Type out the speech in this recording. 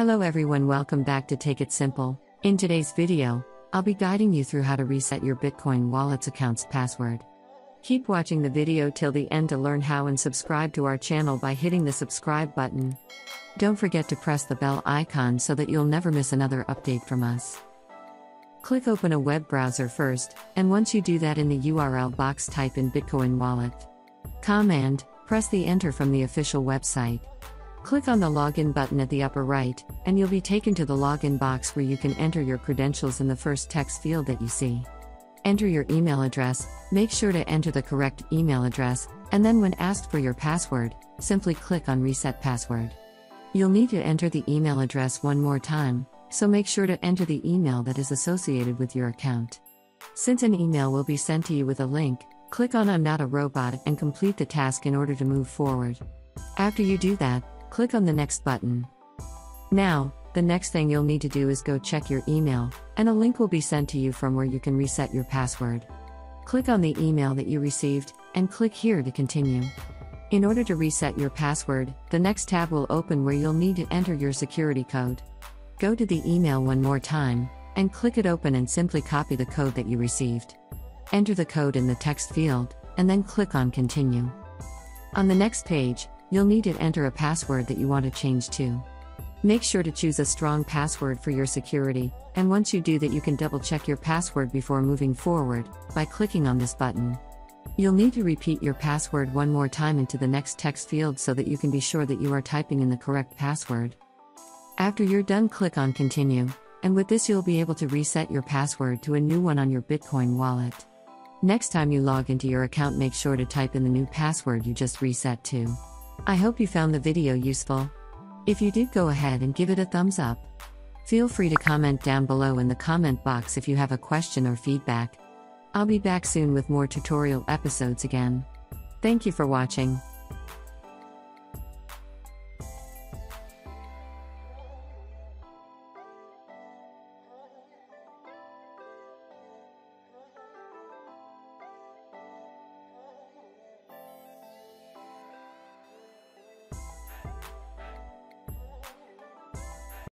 Hello everyone, welcome back to Take It Simple. In today's video, I'll be guiding you through how to reset your Bitcoin wallet's account's password. Keep watching the video till the end to learn how, and subscribe to our channel by hitting the subscribe button. Don't forget to press the bell icon so that you'll never miss another update from us. Click open a web browser first, and once you do that, in the URL box type in Bitcoin wallet. Command, press the enter from the official website. Click on the login button at the upper right, and you'll be taken to the login box where you can enter your credentials in the first text field that you see. Enter your email address, make sure to enter the correct email address, and then when asked for your password, simply click on Reset Password. You'll need to enter the email address one more time, so make sure to enter the email that is associated with your account. Since an email will be sent to you with a link, click on I'm Not a Robot and complete the task in order to move forward. After you do that, click on the next button. Now, the next thing you'll need to do is go check your email, and a link will be sent to you from where you can reset your password. Click on the email that you received, and click here to continue. In order to reset your password, the next tab will open where you'll need to enter your security code. Go to the email one more time, and click it open and simply copy the code that you received. Enter the code in the text field, and then click on Continue. On the next page, you'll need to enter a password that you want to change to. Make sure to choose a strong password for your security, and once you do that, you can double-check your password before moving forward by clicking on this button. You'll need to repeat your password one more time into the next text field so that you can be sure that you are typing in the correct password. After you're done, click on Continue, and with this you'll be able to reset your password to a new one on your Bitcoin wallet. Next time you log into your account, make sure to type in the new password you just reset to. I hope you found the video useful. If you did, go ahead and give it a thumbs up. Feel free to comment down below in the comment box if you have a question or feedback. I'll be back soon with more tutorial episodes again. Thank you for watching.